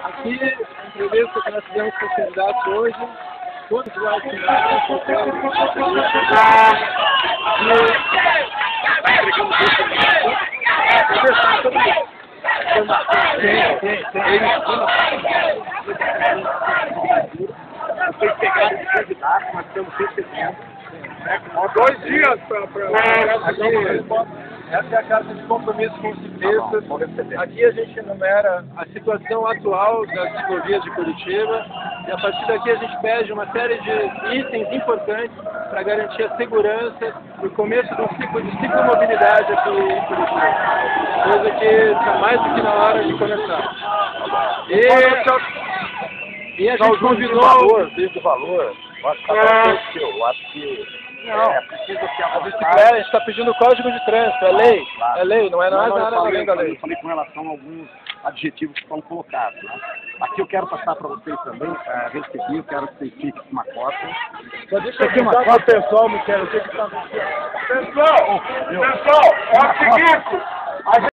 Aqui, a entrevista que nós fizemos com os candidatos hoje, todos lá Vocês pegaram os candidatos, nós estamos recebendo. 2 dias para essa é a carta de compromisso com os ciclistas. Aqui a gente enumera a situação atual das ciclovias de Curitiba e a partir daqui a gente pede uma série de itens importantes para garantir a segurança e o começo do ciclo de ciclomobilidade aqui em Curitiba. Coisa que está mais do que na hora de começar. E a gente convidou... Desde o valor, eu acho que está eu acho que... Não, precisa ter a bicicleta, a gente está pedindo o código de trânsito, é lei, claro. É lei, não é nada além da lei. Eu falei com relação a alguns adjetivos que foram colocados, né? Aqui eu quero passar para vocês também, recebi, eu quero que vocês fiquem com uma cópia. Só deixa eu uma cópia, pessoal, Michele, o que está acontecendo? Pessoal, é o seguinte...